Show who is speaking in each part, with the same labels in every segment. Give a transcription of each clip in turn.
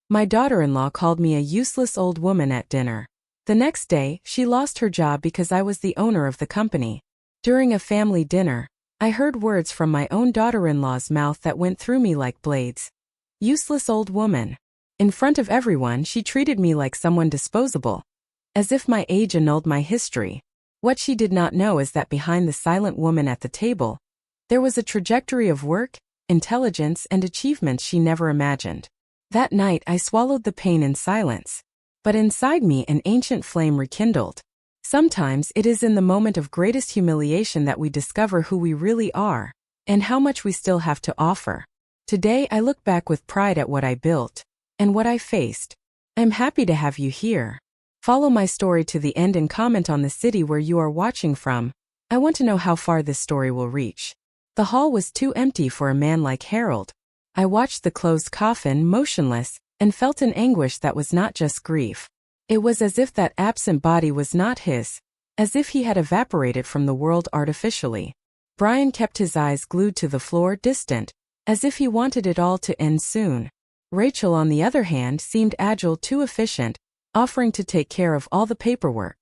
Speaker 1: My daughter-in-law called me a useless old woman at dinner. The next day, she lost her job because I was the owner of the company. During a family dinner, I heard words from my own daughter-in-law's mouth that went through me like blades. Useless old woman. In front of everyone, she treated me like someone disposable, as if my age annulled my history. What she did not know is that behind the silent woman at the table, there was a trajectory of work, intelligence, and achievements she never imagined. That night, I swallowed the pain in silence. But inside me, an ancient flame rekindled. Sometimes it is in the moment of greatest humiliation that we discover who we really are, and how much we still have to offer. Today, I look back with pride at what I built, and what I faced. I'm happy to have you here. Follow my story to the end and comment on the city where you are watching from. I want to know how far this story will reach. The hall was too empty for a man like Harold. I watched the closed coffin, motionless, and felt an anguish that was not just grief. It was as if that absent body was not his, as if he had evaporated from the world artificially. Brian kept his eyes glued to the floor, distant, as if he wanted it all to end soon. Rachel, on the other hand, seemed agile, too efficient, offering to take care of all the paperwork.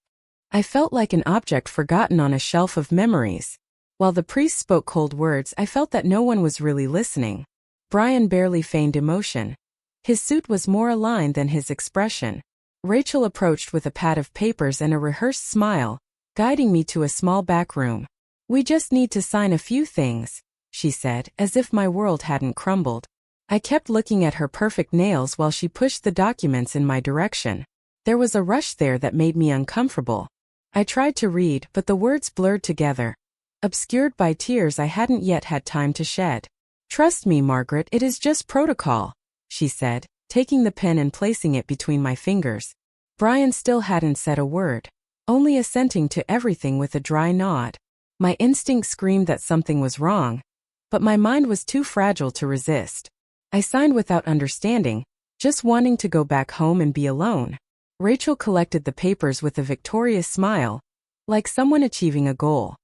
Speaker 1: I felt like an object forgotten on a shelf of memories. While the priest spoke cold words, I felt that no one was really listening. Brian barely feigned emotion. His suit was more aligned than his expression. Rachel approached with a pad of papers and a rehearsed smile, guiding me to a small back room. "We just need to sign a few things," she said, as if my world hadn't crumbled. I kept looking at her perfect nails while she pushed the documents in my direction. There was a rush there that made me uncomfortable. I tried to read, but the words blurred together, obscured by tears I hadn't yet had time to shed. "Trust me, Margaret, it is just protocol," she said, taking the pen and placing it between my fingers. Brian still hadn't said a word, only assenting to everything with a dry nod. My instinct screamed that something was wrong, but my mind was too fragile to resist. I signed without understanding, just wanting to go back home and be alone. Rachel collected the papers with a victorious smile, like someone achieving a goal.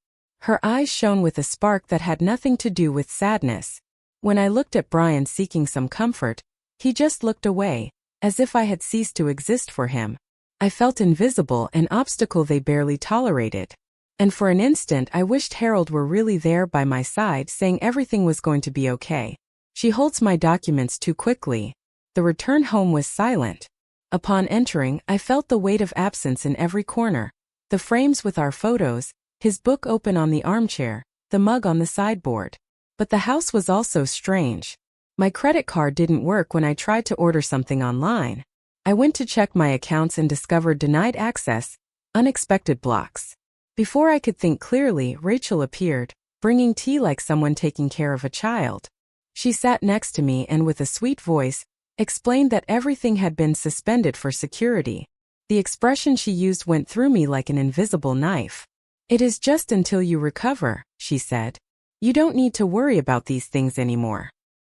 Speaker 1: Her eyes shone with a spark that had nothing to do with sadness. When I looked at Brian seeking some comfort, he just looked away, as if I had ceased to exist for him. I felt invisible, an obstacle they barely tolerated. And for an instant I wished Harold were really there by my side, saying everything was going to be okay. She holds my documents too quickly. The return home was silent. Upon entering, I felt the weight of absence in every corner. The frames with our photos, his book open on the armchair, the mug on the sideboard. But the house was also strange. My credit card didn't work when I tried to order something online. I went to check my accounts and discovered denied access, unexpected blocks. Before I could think clearly, Rachel appeared, bringing tea like someone taking care of a child. She sat next to me and with a sweet voice, explained that everything had been suspended for security. The expression she used went through me like an invisible knife. "It is just until you recover," she said. "You don't need to worry about these things anymore."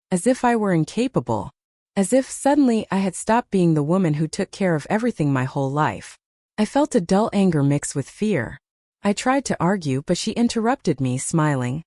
Speaker 1: As if I were incapable. As if suddenly I had stopped being the woman who took care of everything my whole life. I felt a dull anger mixed with fear. I tried to argue, but she interrupted me, smiling.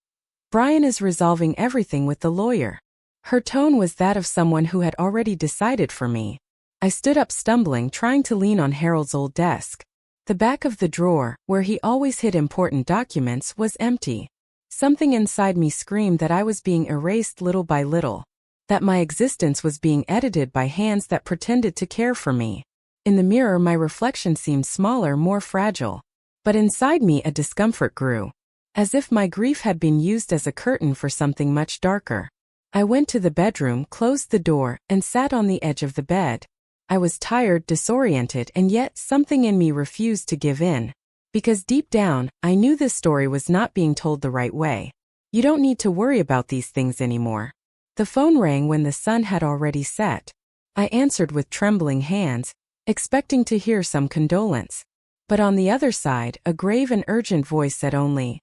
Speaker 1: "Brian is resolving everything with the lawyer." Her tone was that of someone who had already decided for me. I stood up, stumbling, trying to lean on Harold's old desk. The back of the drawer, where he always hid important documents, was empty. Something inside me screamed that I was being erased little by little, that my existence was being edited by hands that pretended to care for me. In the mirror, my reflection seemed smaller, more fragile. But inside me a discomfort grew, as if my grief had been used as a curtain for something much darker. I went to the bedroom, closed the door, and sat on the edge of the bed. I was tired, disoriented, and yet something in me refused to give in. Because deep down, I knew this story was not being told the right way. "You don't need to worry about these things anymore." The phone rang when the sun had already set. I answered with trembling hands, expecting to hear some condolence. But on the other side, a grave and urgent voice said only,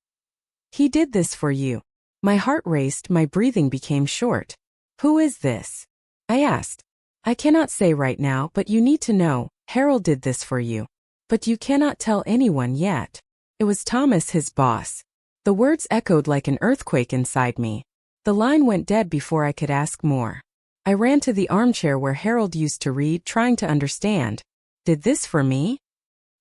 Speaker 1: "He did this for you." My heart raced, my breathing became short. "Who is this?" I asked. "I cannot say right now, but you need to know, Harold did this for you. But you cannot tell anyone yet." It was Thomas, his boss. The words echoed like an earthquake inside me. The line went dead before I could ask more. I ran to the armchair where Harold used to read, trying to understand. Did this for me?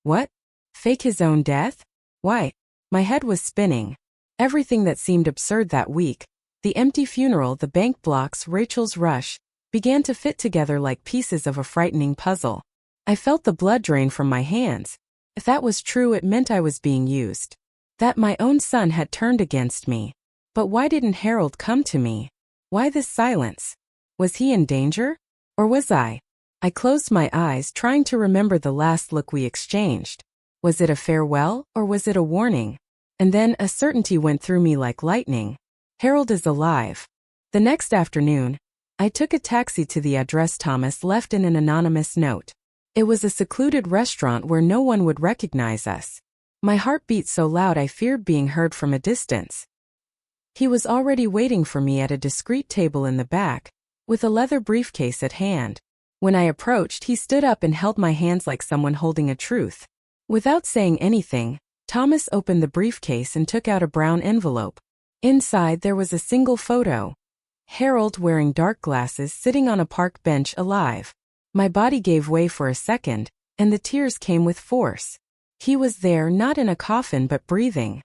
Speaker 1: What? Fake his own death? Why? My head was spinning. Everything that seemed absurd that week, the empty funeral, the bank blocks, Rachel's rush, began to fit together like pieces of a frightening puzzle. I felt the blood drain from my hands. If that was true, it meant I was being used. That my own son had turned against me. But why didn't Harold come to me? Why this silence? Was he in danger? Or was I? I closed my eyes, trying to remember the last look we exchanged. Was it a farewell, or was it a warning? And then a certainty went through me like lightning. Harold is alive. The next afternoon, I took a taxi to the address Thomas left in an anonymous note. It was a secluded restaurant where no one would recognize us. My heart beat so loud I feared being heard from a distance. He was already waiting for me at a discreet table in the back, with a leather briefcase at hand. When I approached, he stood up and held my hands like someone holding a truth. Without saying anything, Thomas opened the briefcase and took out a brown envelope. Inside there was a single photo. Harold, wearing dark glasses, sitting on a park bench, alive. My body gave way for a second, and the tears came with force. He was there, not in a coffin but breathing.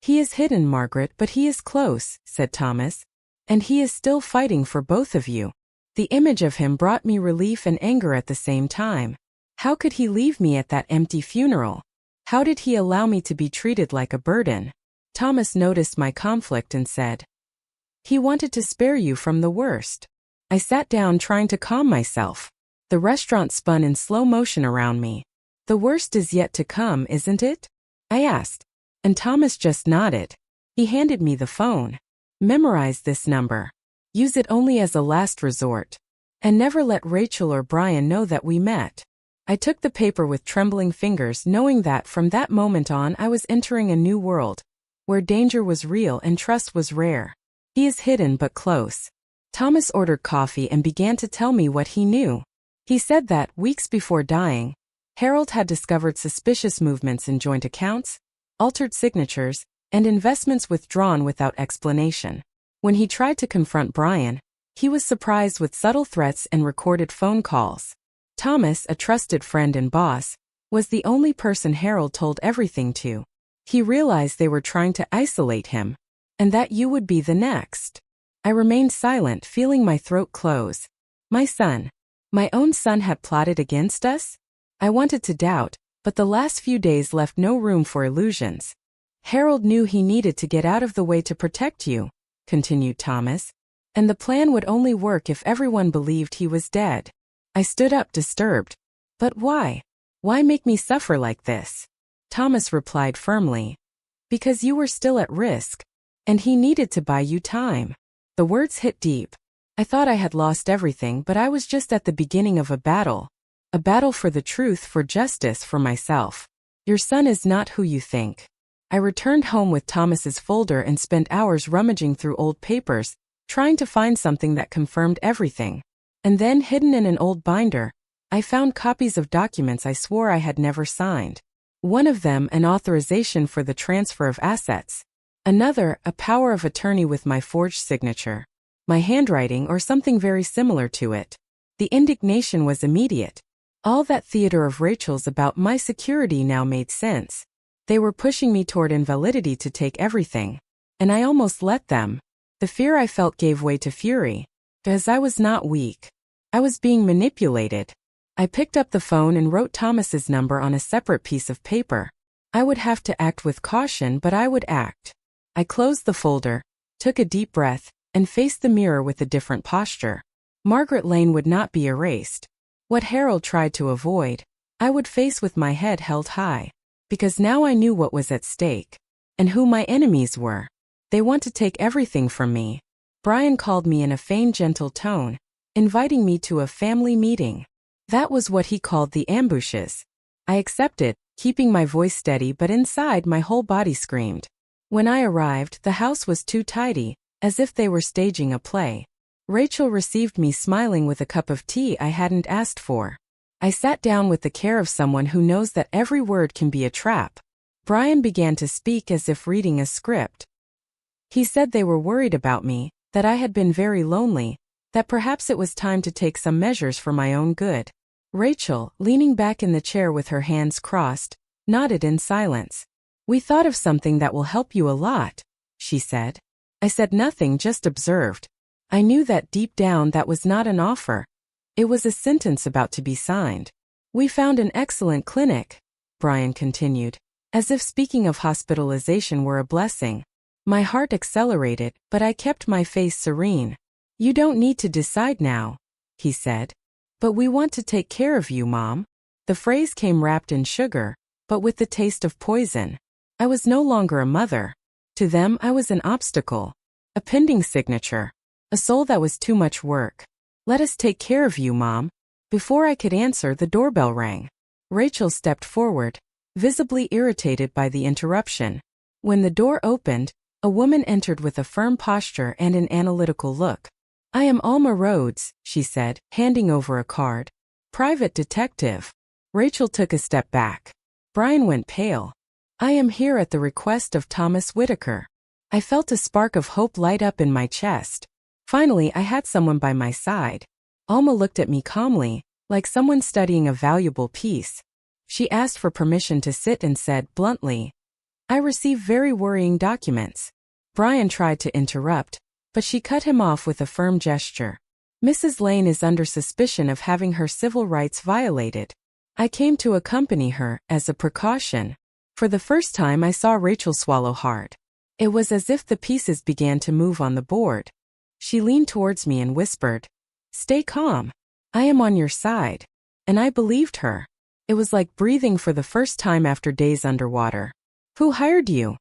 Speaker 1: "He is hidden, Margaret, but he is close," said Thomas. "And he is still fighting for both of you." The image of him brought me relief and anger at the same time. How could he leave me at that empty funeral? How did he allow me to be treated like a burden? Thomas noticed my conflict and said, "He wanted to spare you from the worst." I sat down, trying to calm myself. The restaurant spun in slow motion around me. "The worst is yet to come, isn't it?" I asked. And Thomas just nodded. He handed me the phone. "Memorize this number. Use it only as a last resort. And never let Rachel or Brian know that we met." I took the paper with trembling fingers, knowing that from that moment on I was entering a new world, where danger was real and trust was rare. "He is hidden but close." Thomas ordered coffee and began to tell me what he knew. He said that, weeks before dying, Harold had discovered suspicious movements in joint accounts, altered signatures, and investments withdrawn without explanation. When he tried to confront Brian, he was surprised with subtle threats and recorded phone calls. Thomas, a trusted friend and boss, was the only person Harold told everything to. He realized they were trying to isolate him, and that you would be the next. I remained silent, feeling my throat close. My son. My own son had plotted against us? I wanted to doubt, but the last few days left no room for illusions. "Harold knew he needed to get out of the way to protect you," continued Thomas, "and the plan would only work if everyone believed he was dead." I stood up, disturbed. "But why? Why make me suffer like this?" Thomas replied firmly. "Because you were still at risk, and he needed to buy you time." The words hit deep. I thought I had lost everything, but I was just at the beginning of a battle for the truth, for justice, for myself. "Your son is not who you think." I returned home with Thomas's folder and spent hours rummaging through old papers, trying to find something that confirmed everything. And then, hidden in an old binder, I found copies of documents I swore I had never signed. One of them, an authorization for the transfer of assets. Another, a power of attorney with my forged signature. My handwriting, or something very similar to it. The indignation was immediate. All that theater of Rachel's about my security now made sense. They were pushing me toward invalidity to take everything. And I almost let them. The fear I felt gave way to fury. Because I was not weak. I was being manipulated. I picked up the phone and wrote Thomas's number on a separate piece of paper. I would have to act with caution, but I would act. I closed the folder, took a deep breath, and faced the mirror with a different posture. Margaret Lane would not be erased. What Harold tried to avoid, I would face with my head held high. Because now I knew what was at stake. And who my enemies were. They want to take everything from me. Brian called me in a feigned gentle tone, inviting me to a family meeting. That was what he called the ambushes. I accepted, keeping my voice steady, but inside my whole body screamed. When I arrived, the house was too tidy, as if they were staging a play. Rachel received me smiling with a cup of tea I hadn't asked for. I sat down with the care of someone who knows that every word can be a trap. Brian began to speak as if reading a script. He said they were worried about me, that I had been very lonely, that perhaps it was time to take some measures for my own good. Rachel, leaning back in the chair with her hands crossed, nodded in silence. "We thought of something that will help you a lot," she said. I said nothing, just observed. I knew that deep down that was not an offer. It was a sentence about to be signed. "We found an excellent clinic," Brian continued, as if speaking of hospitalization were a blessing. My heart accelerated, but I kept my face serene. "You don't need to decide now," he said. "But we want to take care of you, Mom." The phrase came wrapped in sugar, but with the taste of poison. I was no longer a mother. To them, I was an obstacle, a pending signature, a soul that was too much work. "Let us take care of you, Mom." Before I could answer, the doorbell rang. Rachel stepped forward, visibly irritated by the interruption. When the door opened, a woman entered with a firm posture and an analytical look. "I am Alma Rhodes," she said, handing over a card. "Private detective." Rachel took a step back. Brian went pale. "I am here at the request of Thomas Whitaker." I felt a spark of hope light up in my chest. Finally, I had someone by my side. Alma looked at me calmly, like someone studying a valuable piece. She asked for permission to sit and said bluntly, "I receive very worrying documents." Brian tried to interrupt, but she cut him off with a firm gesture. "Mrs. Lane is under suspicion of having her civil rights violated. I came to accompany her, as a precaution." For the first time I saw Rachel swallow hard. It was as if the pieces began to move on the board. She leaned towards me and whispered, "Stay calm. I am on your side." And I believed her. It was like breathing for the first time after days underwater. "Who hired you?"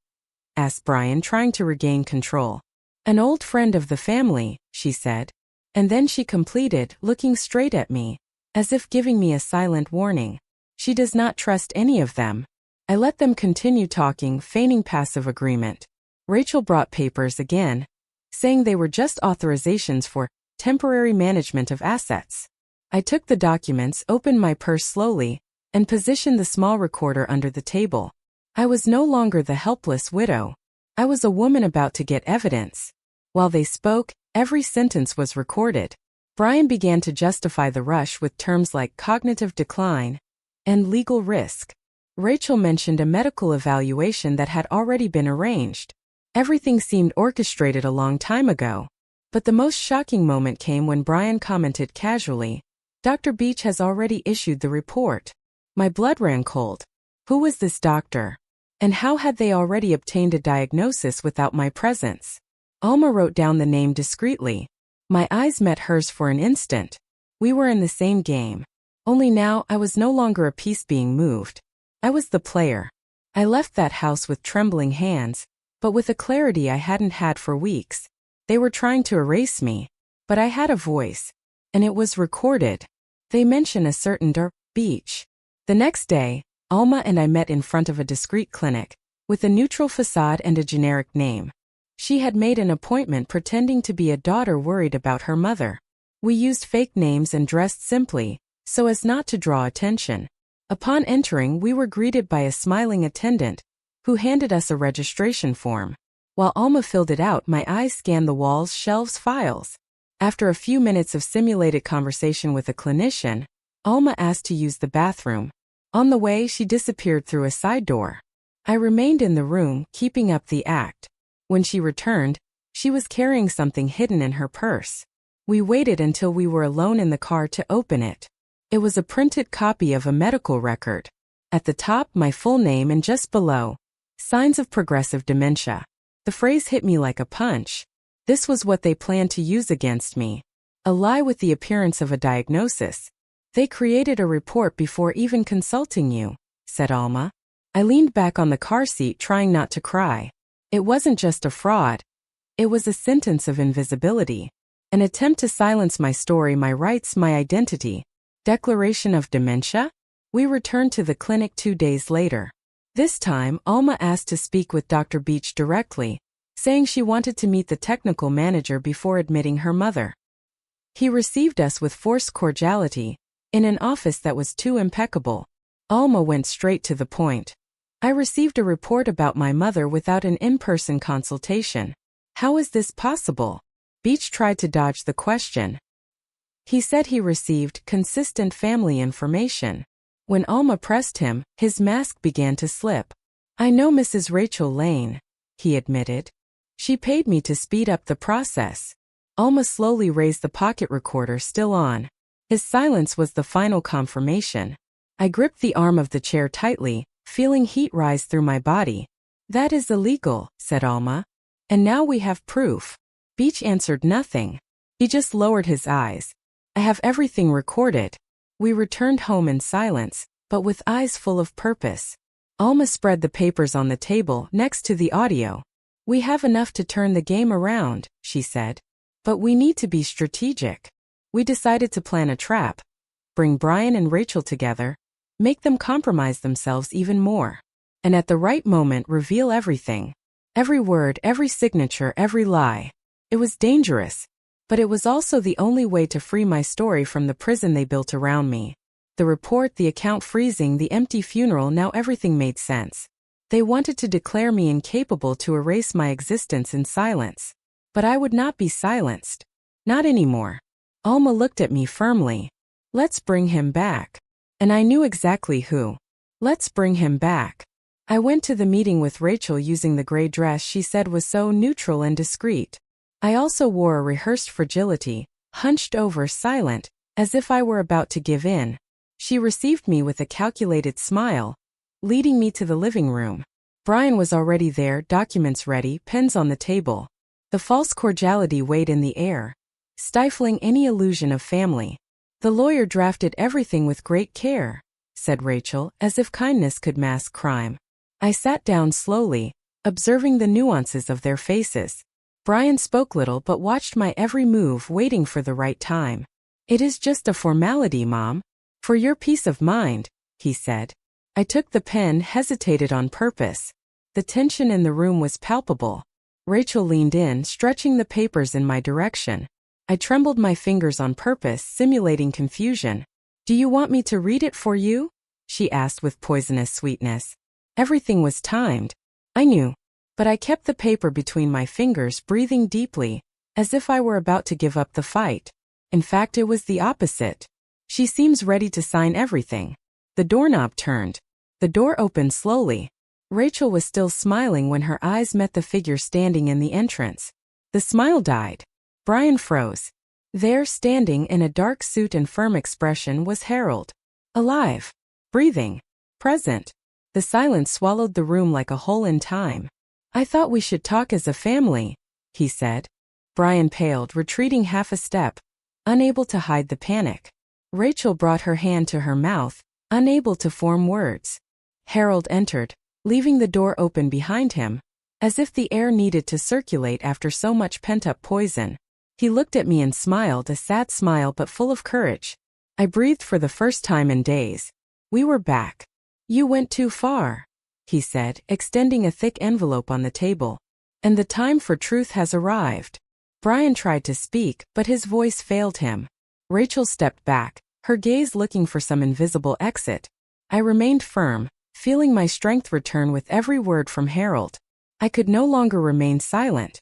Speaker 1: asked Brian, trying to regain control. "An old friend of the family," she said. And then she completed, looking straight at me, as if giving me a silent warning. "She does not trust any of them." I let them continue talking, feigning passive agreement. Rachel brought papers again, saying they were just authorizations for temporary management of assets. I took the documents, opened my purse slowly, and positioned the small recorder under the table. I was no longer the helpless widow. I was a woman about to get evidence. While they spoke, every sentence was recorded. Brian began to justify the rush with terms like cognitive decline and legal risk. Rachel mentioned a medical evaluation that had already been arranged. Everything seemed orchestrated a long time ago. But the most shocking moment came when Brian commented casually, "Dr. Beach has already issued the report." My blood ran cold. Who was this doctor? And how had they already obtained a diagnosis without my presence? Alma wrote down the name discreetly. My eyes met hers for an instant. We were in the same game. Only now I was no longer a piece being moved. I was the player. I left that house with trembling hands, but with a clarity I hadn't had for weeks. They were trying to erase me, but I had a voice, and it was recorded. They mention a certain Dr. Beach. The next day, Alma and I met in front of a discreet clinic, with a neutral facade and a generic name. She had made an appointment pretending to be a daughter worried about her mother. We used fake names and dressed simply, so as not to draw attention. Upon entering, we were greeted by a smiling attendant, who handed us a registration form. While Alma filled it out, my eyes scanned the walls, shelves, files. After a few minutes of simulated conversation with a clinician, Alma asked to use the bathroom. On the way, she disappeared through a side door. I remained in the room, keeping up the act. When she returned, she was carrying something hidden in her purse. We waited until we were alone in the car to open it. It was a printed copy of a medical record. At the top, my full name, and just below, signs of progressive dementia. The phrase hit me like a punch. This was what they planned to use against me. A lie with the appearance of a diagnosis. "They created a report before even consulting you," said Alma. I leaned back on the car seat, trying not to cry. It wasn't just a fraud. It was a sentence of invisibility. An attempt to silence my story, my rights, my identity. Declaration of dementia? We returned to the clinic 2 days later. This time, Alma asked to speak with Dr. Beach directly, saying she wanted to meet the technical manager before admitting her mother. He received us with forced cordiality, in an office that was too impeccable. Alma went straight to the point. "I received a report about my mother without an in-person consultation. How is this possible?" Beach tried to dodge the question, He said he received consistent family information. When Alma pressed him, his mask began to slip. I know Mrs. Rachel Lane, he admitted. She paid me to speed up the process. Alma slowly raised the pocket recorder still on. His silence was the final confirmation. I gripped the arm of the chair tightly, feeling heat rise through my body. That is illegal, said Alma. And now we have proof. Beach answered nothing. He just lowered his eyes. I have everything recorded. We returned home in silence, but with eyes full of purpose. Alma spread the papers on the table next to the audio. We have enough to turn the game around, she said. But we need to be strategic. We decided to plan a trap. Bring Brian and Rachel together. Make them compromise themselves even more. And at the right moment reveal everything. Every word, every signature, every lie. It was dangerous. But it was also the only way to free my story from the prison they built around me. The report, the account freezing, the empty funeral, now everything made sense. They wanted to declare me incapable to erase my existence in silence. But I would not be silenced. Not anymore. Alma looked at me firmly. Let's bring him back. And I knew exactly who. Let's bring him back. I went to the meeting with Rachel using the gray dress she said was so neutral and discreet. I also wore a rehearsed fragility, hunched over, silent, as if I were about to give in. She received me with a calculated smile, leading me to the living room. Brian was already there, documents ready, pens on the table. The false cordiality weighed in the air, stifling any illusion of family. The lawyer drafted everything with great care, said Rachel, as if kindness could mask crime. I sat down slowly, observing the nuances of their faces. Brian spoke little but watched my every move, waiting for the right time. It is just a formality, Mom. For your peace of mind, he said. I took the pen, hesitated on purpose. The tension in the room was palpable. Rachel leaned in, stretching the papers in my direction. I trembled my fingers on purpose, simulating confusion. Do you want me to read it for you? She asked with poisonous sweetness. Everything was timed. I knew. But I kept the paper between my fingers, breathing deeply, as if I were about to give up the fight. In fact, it was the opposite. She seems ready to sign everything. The doorknob turned. The door opened slowly. Rachel was still smiling when her eyes met the figure standing in the entrance. The smile died. Brian froze. There, standing in a dark suit and firm expression, was Harold. Alive. Breathing. Present. The silence swallowed the room like a hole in time. I thought we should talk as a family, he said. Brian paled, retreating half a step, unable to hide the panic. Rachel brought her hand to her mouth, unable to form words. Harold entered, leaving the door open behind him, as if the air needed to circulate after so much pent-up poison. He looked at me and smiled, a sad smile but full of courage. I breathed for the first time in days. We were back. You went too far, he said, extending a thick envelope on the table. And the time for truth has arrived. Brian tried to speak, but his voice failed him. Rachel stepped back, her gaze looking for some invisible exit. I remained firm, feeling my strength return with every word from Harold. I could no longer remain silent.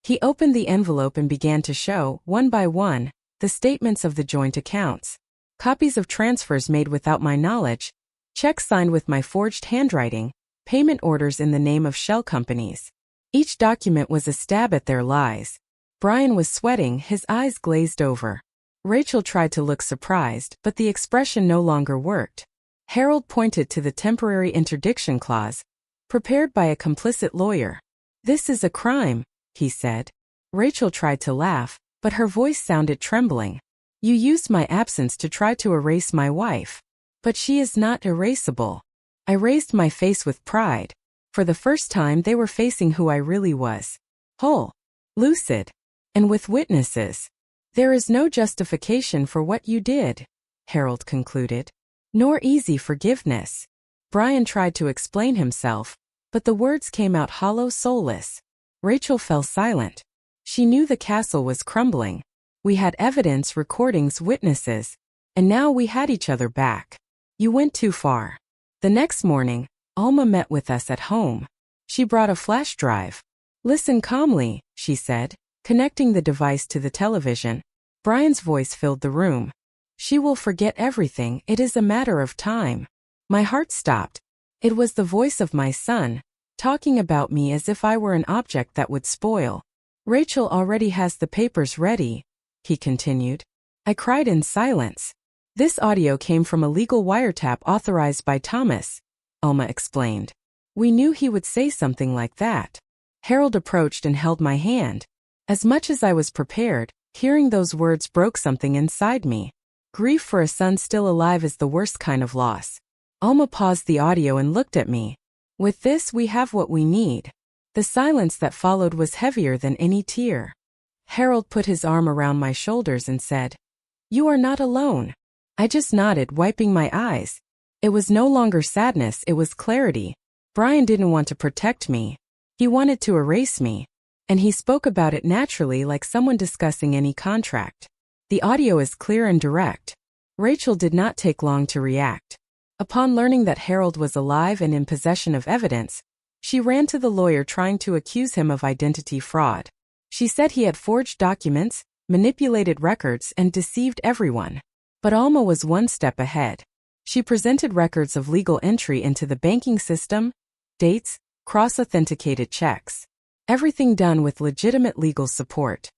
Speaker 1: He opened the envelope and began to show, one by one, the statements of the joint accounts. Copies of transfers made without my knowledge, checks signed with my forged handwriting, payment orders in the name of shell companies. Each document was a stab at their lies. Brian was sweating, his eyes glazed over. Rachel tried to look surprised, but the expression no longer worked. Harold pointed to the temporary interdiction clause, prepared by a complicit lawyer. This is a crime, he said. Rachel tried to laugh, but her voice sounded trembling. You used my absence to try to erase my wife. But she is not erasable. I raised my face with pride. For the first time they were facing who I really was. Whole. Lucid. And with witnesses. There is no justification for what you did, Harold concluded. Nor easy forgiveness. Brian tried to explain himself, but the words came out hollow, soulless. Rachel fell silent. She knew the castle was crumbling. We had evidence, recordings, witnesses. And now we had each other back. You went too far. The next morning, Alma met with us at home. She brought a flash drive. Listen calmly, she said, connecting the device to the television. Brian's voice filled the room. She will forget everything, it is a matter of time. My heart stopped. It was the voice of my son, talking about me as if I were an object that would spoil. Rachel already has the papers ready, he continued. I cried in silence. This audio came from a legal wiretap authorized by Thomas, Alma explained. We knew he would say something like that. Harold approached and held my hand. As much as I was prepared, hearing those words broke something inside me. Grief for a son still alive is the worst kind of loss. Alma paused the audio and looked at me. With this we have what we need. The silence that followed was heavier than any tear. Harold put his arm around my shoulders and said, You are not alone. I just nodded, wiping my eyes. It was no longer sadness, it was clarity. Brian didn't want to protect me. He wanted to erase me. And he spoke about it naturally, like someone discussing any contract. The audio is clear and direct. Rachel did not take long to react. Upon learning that Harold was alive and in possession of evidence, she ran to the lawyer trying to accuse him of identity fraud. She said he had forged documents, manipulated records, and deceived everyone. But Alma was one step ahead. She presented records of legal entry into the banking system, dates, cross-authenticated checks. Everything done with legitimate legal support.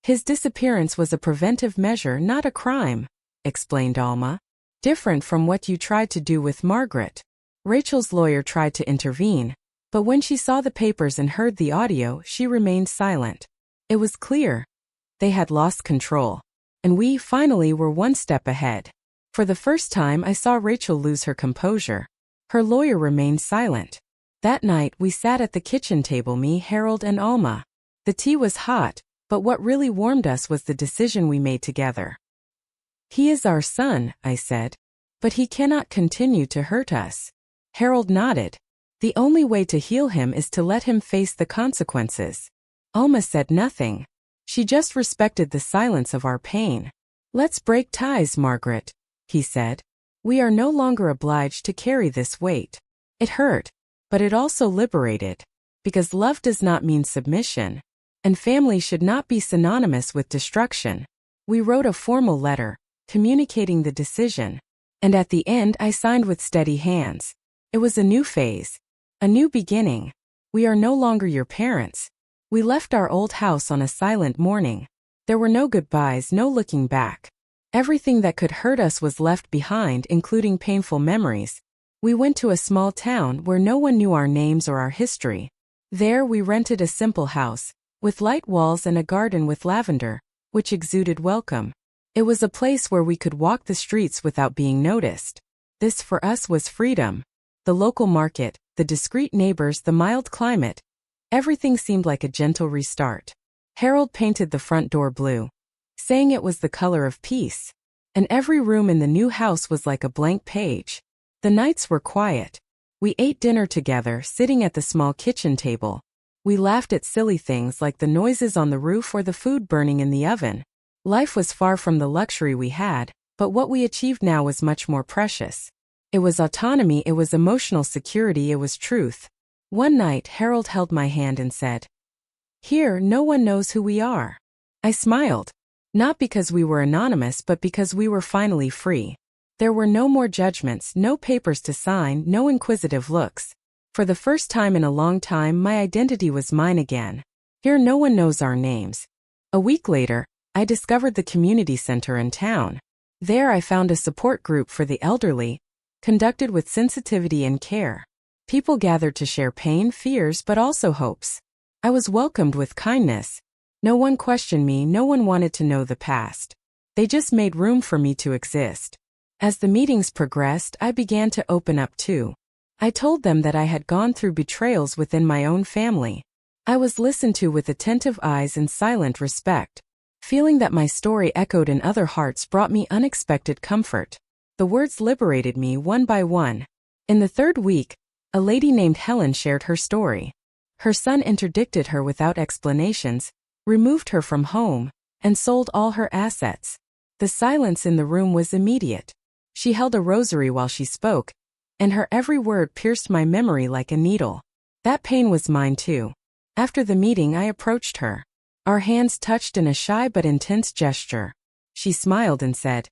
Speaker 1: His disappearance was a preventive measure, not a crime, explained Alma. Different from what you tried to do with Margaret. Rachel's lawyer tried to intervene, but when she saw the papers and heard the audio, she remained silent. It was clear. They had lost control. And we, finally, were one step ahead. For the first time, I saw Rachel lose her composure. Her lawyer remained silent. That night, we sat at the kitchen table, me, Harold, and Alma. The tea was hot, but what really warmed us was the decision we made together. He is our son, I said. But he cannot continue to hurt us. Harold nodded. The only way to heal him is to let him face the consequences. Alma said nothing. She just respected the silence of our pain. Let's break ties, Margaret, he said. We are no longer obliged to carry this weight. It hurt, but it also liberated. Because love does not mean submission. And family should not be synonymous with destruction. We wrote a formal letter, communicating the decision. And at the end I signed with steady hands. It was a new phase. A new beginning. We are no longer your parents. We left our old house on a silent morning. There were no goodbyes, no looking back. Everything that could hurt us was left behind, including painful memories. We went to a small town where no one knew our names or our history. There we rented a simple house, with light walls and a garden with lavender, which exuded welcome. It was a place where we could walk the streets without being noticed. This for us was freedom. The local market, the discreet neighbors, the mild climate. Everything seemed like a gentle restart. Harold painted the front door blue, saying it was the color of peace. And every room in the new house was like a blank page. The nights were quiet. We ate dinner together, sitting at the small kitchen table. We laughed at silly things like the noises on the roof or the food burning in the oven. Life was far from the luxury we had, but what we achieved now was much more precious. It was autonomy, it was emotional security, it was truth. One night, Harold held my hand and said, Here, no one knows who we are. I smiled. Not because we were anonymous, but because we were finally free. There were no more judgments, no papers to sign, no inquisitive looks. For the first time in a long time, my identity was mine again. Here no one knows our names. A week later, I discovered the community center in town. There I found a support group for the elderly, conducted with sensitivity and care. People gathered to share pain, fears, but also hopes. I was welcomed with kindness. No one questioned me, no one wanted to know the past. They just made room for me to exist. As the meetings progressed, I began to open up too. I told them that I had gone through betrayals within my own family. I was listened to with attentive eyes and silent respect. Feeling that my story echoed in other hearts brought me unexpected comfort. The words liberated me one by one. In the third week, a lady named Helen shared her story. Her son interdicted her without explanations, removed her from home, and sold all her assets. The silence in the room was immediate. She held a rosary while she spoke, and her every word pierced my memory like a needle. That pain was mine too. After the meeting, I approached her. Our hands touched in a shy but intense gesture. She smiled and said,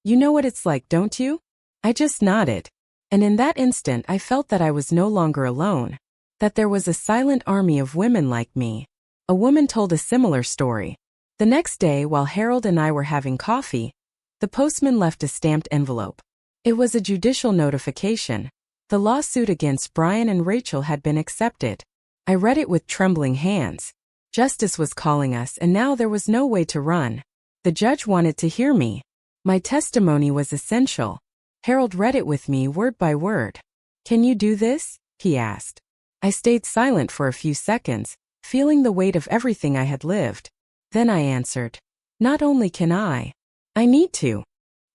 Speaker 1: "You know what it's like, don't you?" I just nodded. And in that instant I felt that I was no longer alone, that there was a silent army of women like me. A woman told a similar story. The next day, while Harold and I were having coffee, the postman left a stamped envelope. It was a judicial notification. The lawsuit against Brian and Rachel had been accepted. I read it with trembling hands. Justice was calling us, and now there was no way to run. The judge wanted to hear me. My testimony was essential. Harold read it with me word by word. "Can you do this?" he asked. I stayed silent for a few seconds, feeling the weight of everything I had lived. Then I answered, "Not only can I need to."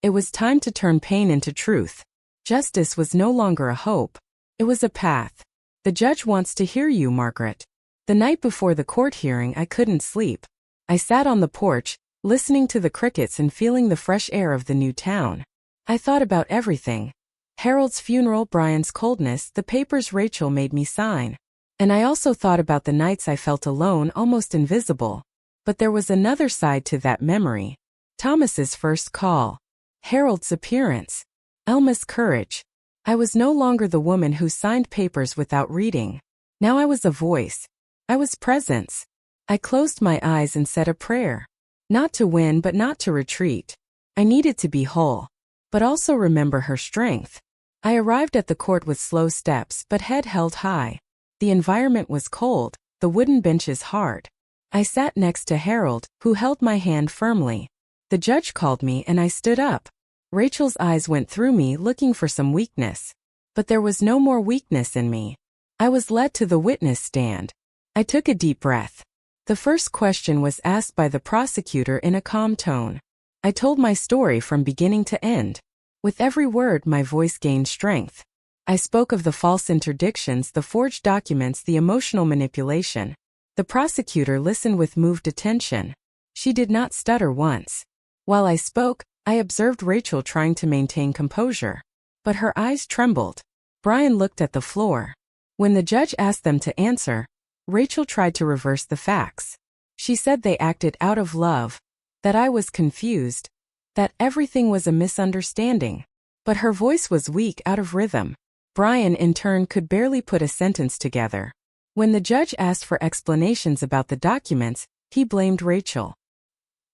Speaker 1: It was time to turn pain into truth. Justice was no longer a hope. It was a path. "The judge wants to hear you, Margaret." The night before the court hearing, I couldn't sleep. I sat on the porch, listening to the crickets and feeling the fresh air of the new town. I thought about everything. Harold's funeral, Brian's coldness, the papers Rachel made me sign. And I also thought about the nights I felt alone, almost invisible. But there was another side to that memory. Thomas's first call. Harold's appearance. Elma's courage. I was no longer the woman who signed papers without reading. Now I was a voice. I was presence. I closed my eyes and said a prayer. Not to win, but not to retreat. I needed to be whole, but also remember her strength. I arrived at the court with slow steps, but head held high. The environment was cold, the wooden benches hard. I sat next to Harold, who held my hand firmly. The judge called me and I stood up. Rachel's eyes went through me, looking for some weakness. But there was no more weakness in me. I was led to the witness stand. I took a deep breath. The first question was asked by the prosecutor in a calm tone. I told my story from beginning to end. With every word, my voice gained strength. I spoke of the false interdictions, the forged documents, the emotional manipulation. The prosecutor listened with moved attention. She did not stutter once. While I spoke, I observed Rachel trying to maintain composure. But her eyes trembled. Brian looked at the floor. When the judge asked them to answer, Rachel tried to reverse the facts. She said they acted out of love, that I was confused, that everything was a misunderstanding. But her voice was weak, out of rhythm. Brian, in turn, could barely put a sentence together. When the judge asked for explanations about the documents, he blamed Rachel.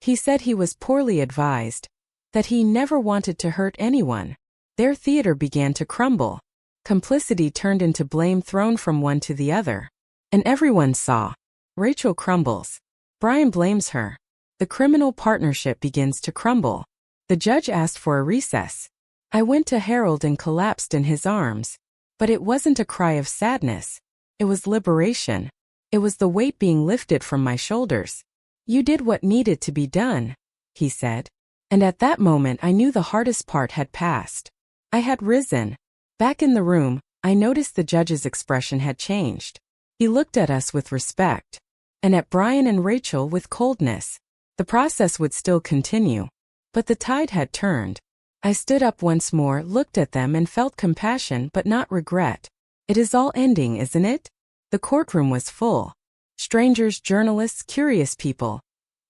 Speaker 1: He said he was poorly advised, that he never wanted to hurt anyone. Their theater began to crumble. Complicity turned into blame thrown from one to the other. And everyone saw. Rachel crumbles. Brian blames her. The criminal partnership begins to crumble. The judge asked for a recess. I went to Harold and collapsed in his arms. But it wasn't a cry of sadness. It was liberation. It was the weight being lifted from my shoulders. "You did what needed to be done," he said. And at that moment I knew the hardest part had passed. I had risen. Back in the room, I noticed the judge's expression had changed. He looked at us with respect. And at Brian and Rachel with coldness. The process would still continue. But the tide had turned. I stood up once more, looked at them and felt compassion but not regret. It is all ending, isn't it? The courtroom was full. Strangers, journalists, curious people.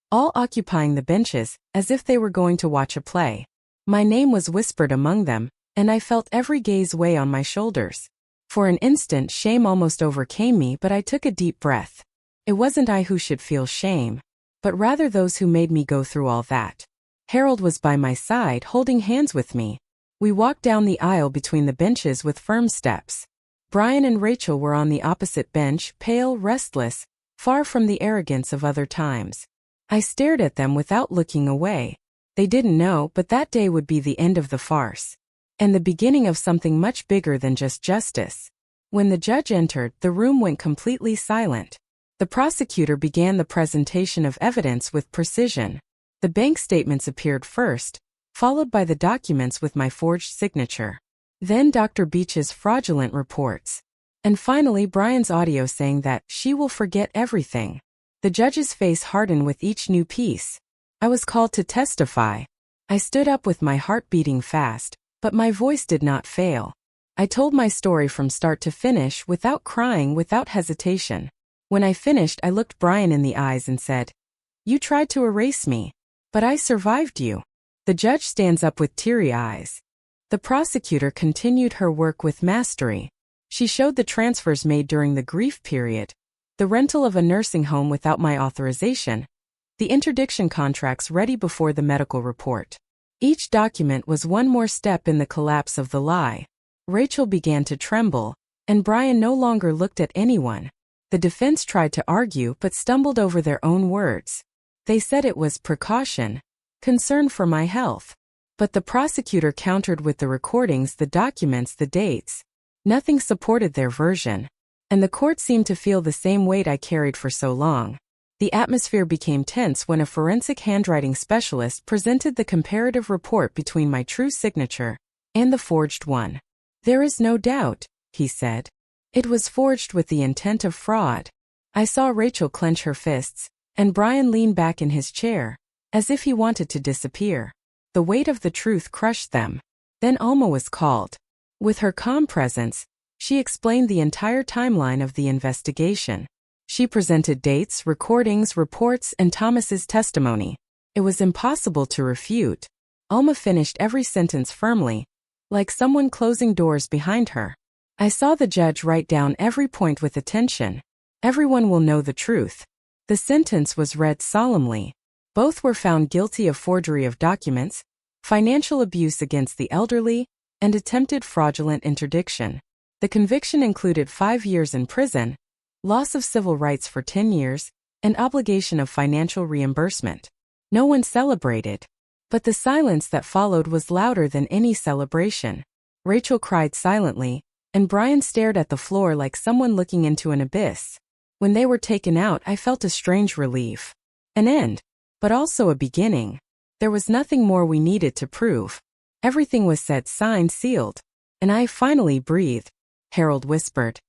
Speaker 1: All occupying the benches, as if they were going to watch a play. My name was whispered among them, and I felt every gaze weigh on my shoulders. For an instant shame almost overcame me, but I took a deep breath. It wasn't I who should feel shame, but rather those who made me go through all that. Harold was by my side, holding hands with me. We walked down the aisle between the benches with firm steps. Brian and Rachel were on the opposite bench, pale, restless, far from the arrogance of other times. I stared at them without looking away. They didn't know, but that day would be the end of the farce. And the beginning of something much bigger than just justice. When the judge entered, the room went completely silent. The prosecutor began the presentation of evidence with precision. The bank statements appeared first, followed by the documents with my forged signature. Then Dr. Beach's fraudulent reports. And finally Brian's audio saying that she will forget everything. The judge's face hardened with each new piece. I was called to testify. I stood up with my heart beating fast, but my voice did not fail. I told my story from start to finish, without crying, without hesitation. When I finished, I looked Brian in the eyes and said, You tried to erase me. But I survived you. The judge stands up with teary eyes. The prosecutor continued her work with mastery. She showed the transfers made during the grief period, the rental of a nursing home without my authorization, the interdiction contracts ready before the medical report. Each document was one more step in the collapse of the lie. Rachel began to tremble, and Brian no longer looked at anyone. The defense tried to argue but stumbled over their own words. They said it was precaution, concern for my health. But the prosecutor countered with the recordings, the documents, the dates. Nothing supported their version. And the court seemed to feel the same weight I carried for so long. The atmosphere became tense when a forensic handwriting specialist presented the comparative report between my true signature and the forged one. There is no doubt, he said. It was forged with the intent of fraud. I saw Rachel clench her fists, and Brian lean back in his chair, as if he wanted to disappear. The weight of the truth crushed them. Then Alma was called. With her calm presence, she explained the entire timeline of the investigation. She presented dates, recordings, reports, and Thomas's testimony. It was impossible to refute. Alma finished every sentence firmly, like someone closing doors behind her. I saw the judge write down every point with attention. Everyone will know the truth. The sentence was read solemnly. Both were found guilty of forgery of documents, financial abuse against the elderly, and attempted fraudulent interdiction. The conviction included 5 years in prison, loss of civil rights for 10 years, and obligation of financial reimbursement. No one celebrated. But the silence that followed was louder than any celebration. Rachel cried silently, and Brian stared at the floor like someone looking into an abyss. When they were taken out, I felt a strange relief. An end, but also a beginning. There was nothing more we needed to prove. Everything was said, signed, sealed. And I finally breathed. Harold whispered,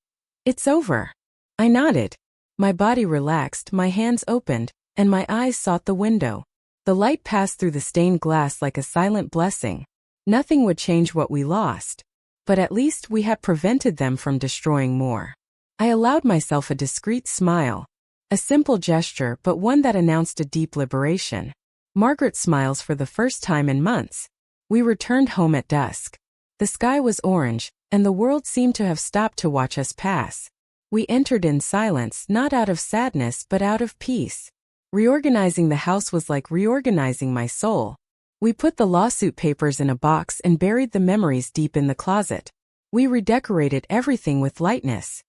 Speaker 1: "It's over." I nodded. My body relaxed, my hands opened, and my eyes sought the window. The light passed through the stained glass like a silent blessing. Nothing would change what we lost. But at least we had prevented them from destroying more. I allowed myself a discreet smile. A simple gesture, but one that announced a deep liberation. Margaret smiles for the first time in months. We returned home at dusk. The sky was orange, and the world seemed to have stopped to watch us pass. We entered in silence, not out of sadness but out of peace. Reorganizing the house was like reorganizing my soul. We put the lawsuit papers in a box and buried the memories deep in the closet. We redecorated everything with lightness.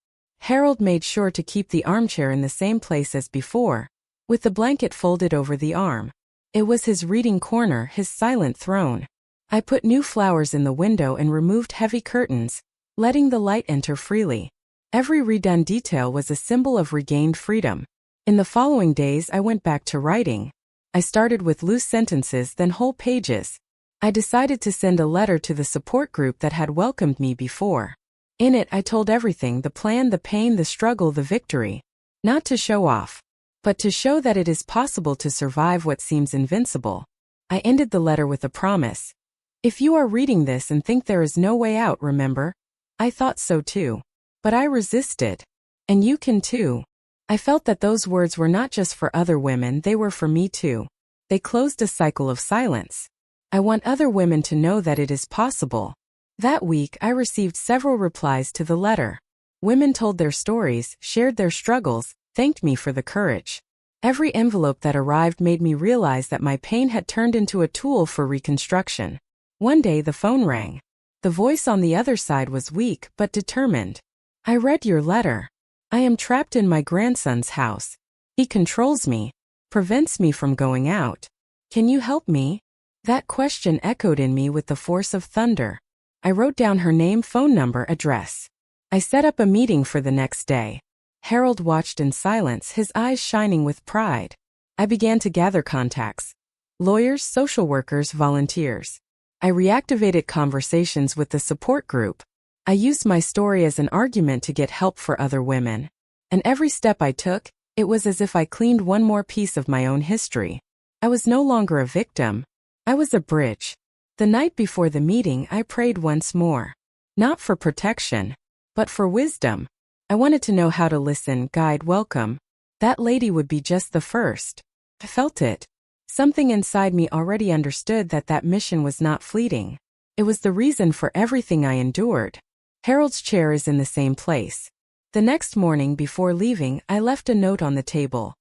Speaker 1: Harold made sure to keep the armchair in the same place as before, with the blanket folded over the arm. It was his reading corner, his silent throne. I put new flowers in the window and removed heavy curtains, letting the light enter freely. Every redone detail was a symbol of regained freedom. In the following days, I went back to writing. I started with loose sentences, then whole pages. I decided to send a letter to the support group that had welcomed me before. In it, I told everything, the plan, the pain, the struggle, the victory. Not to show off, but to show that it is possible to survive what seems invincible. I ended the letter with a promise. If you are reading this and think there is no way out, remember, I thought so too. But I resisted. And you can too. I felt that those words were not just for other women, they were for me too. They closed a cycle of silence. I want other women to know that it is possible. That week, I received several replies to the letter. Women told their stories, shared their struggles, thanked me for the courage. Every envelope that arrived made me realize that my pain had turned into a tool for reconstruction. One day the phone rang. The voice on the other side was weak but determined. "I read your letter. I am trapped in my grandson's house. He controls me, prevents me from going out. Can you help me?" That question echoed in me with the force of thunder. I wrote down her name, phone number, address. I set up a meeting for the next day. Harold watched in silence, his eyes shining with pride. I began to gather contacts. Lawyers, social workers, volunteers. I reactivated conversations with the support group. I used my story as an argument to get help for other women. And every step I took, it was as if I cleaned one more piece of my own history. I was no longer a victim. I was a bridge. The night before the meeting, I prayed once more. Not for protection, but for wisdom. I wanted to know how to listen, guide, welcome. That lady would be just the first. I felt it. Something inside me already understood that that mission was not fleeting. It was the reason for everything I endured. Harold's chair is in the same place. The next morning before leaving, I left a note on the table.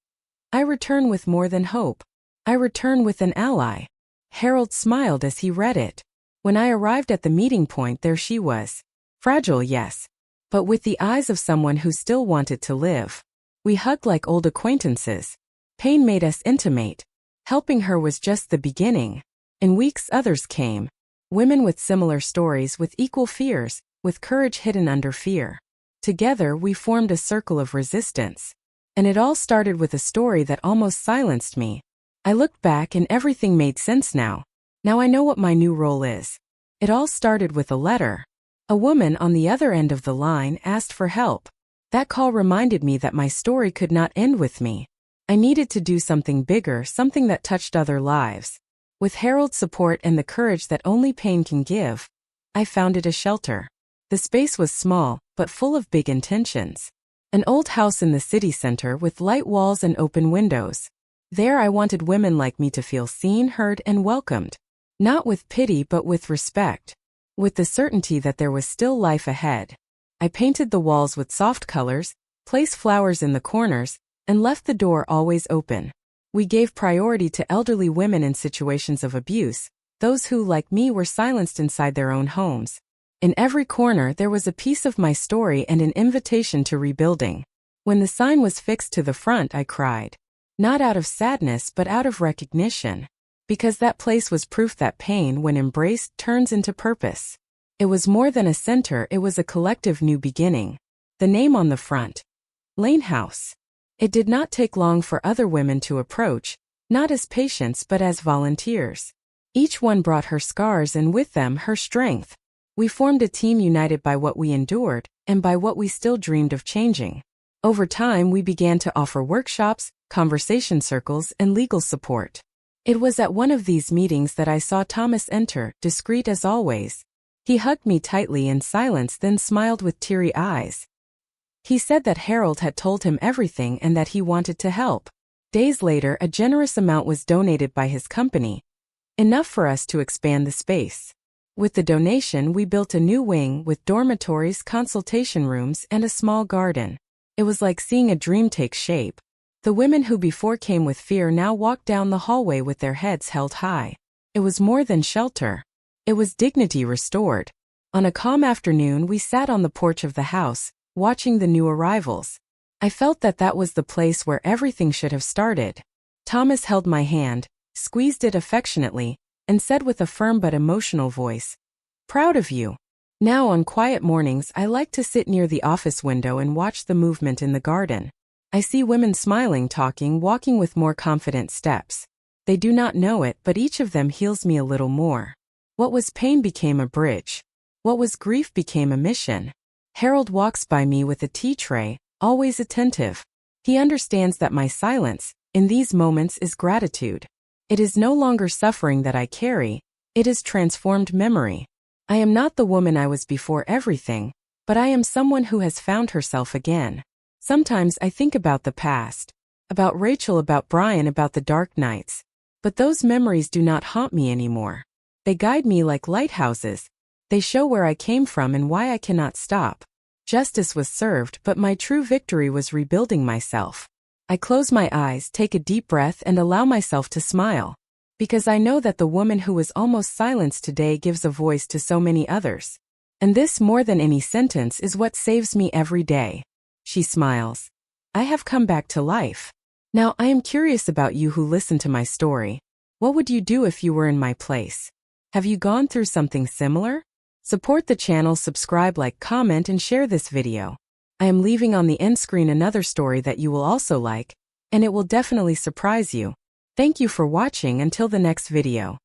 Speaker 1: I return with more than hope. I return with an ally. Harold smiled as he read it. When I arrived at the meeting point, there she was. Fragile, yes, but with the eyes of someone who still wanted to live. We hugged like old acquaintances. Pain made us intimate. Helping her was just the beginning. In weeks others came. Women with similar stories, with equal fears, with courage hidden under fear. Together we formed a circle of resistance. And it all started with a story that almost silenced me. I looked back and everything made sense now. Now I know what my new role is. It all started with a letter. A woman on the other end of the line asked for help. That call reminded me that my story could not end with me. I needed to do something bigger, something that touched other lives. With Harold's support and the courage that only pain can give, I founded a shelter. The space was small, but full of big intentions. An old house in the city center with light walls and open windows. There I wanted women like me to feel seen, heard, and welcomed. Not with pity but with respect. With the certainty that there was still life ahead. I painted the walls with soft colors, placed flowers in the corners, and left the door always open. We gave priority to elderly women in situations of abuse, those who, like me, were silenced inside their own homes. In every corner there was a piece of my story and an invitation to rebuilding. When the sign was fixed to the front, I cried. Not out of sadness but out of recognition. Because that place was proof that pain, when embraced, turns into purpose. It was more than a center, it was a collective new beginning. The name on the front. Lane House. It did not take long for other women to approach, not as patients but as volunteers. Each one brought her scars and with them her strength. We formed a team united by what we endured and by what we still dreamed of changing. Over time we began to offer workshops, conversation circles, and legal support. It was at one of these meetings that I saw Thomas enter, discreet as always. He hugged me tightly in silence, then smiled with teary eyes. He said that Harold had told him everything and that he wanted to help. Days later, a generous amount was donated by his company, enough for us to expand the space. With the donation, we built a new wing with dormitories, consultation rooms, and a small garden. It was like seeing a dream take shape. The women who before came with fear now walked down the hallway with their heads held high. It was more than shelter. It was dignity restored. On a calm afternoon, we sat on the porch of the house, watching the new arrivals. I felt that that was the place where everything should have started. Thomas held my hand, squeezed it affectionately, and said with a firm but emotional voice, "Proud of you." Now on quiet mornings I like to sit near the office window and watch the movement in the garden. I see women smiling, talking, walking with more confident steps. They do not know it, but each of them heals me a little more. What was pain became a bridge. What was grief became a mission. Harold walks by me with a tea tray, always attentive. He understands that my silence, in these moments, is gratitude. It is no longer suffering that I carry, it is transformed memory. I am not the woman I was before everything, but I am someone who has found herself again. Sometimes I think about the past, about Rachel, about Brian, about the dark nights. But those memories do not haunt me anymore. They guide me like lighthouses. They show where I came from and why I cannot stop. Justice was served, but my true victory was rebuilding myself. I close my eyes, take a deep breath, and allow myself to smile. Because I know that the woman who was almost silenced today gives a voice to so many others. And this, more than any sentence, is what saves me every day. She smiles. I have come back to life. Now I am curious about you who listen to my story. What would you do if you were in my place? Have you gone through something similar? Support the channel, subscribe, like, comment, and share this video. I am leaving on the end screen another story that you will also like, and it will definitely surprise you. Thank you for watching. Until the next video.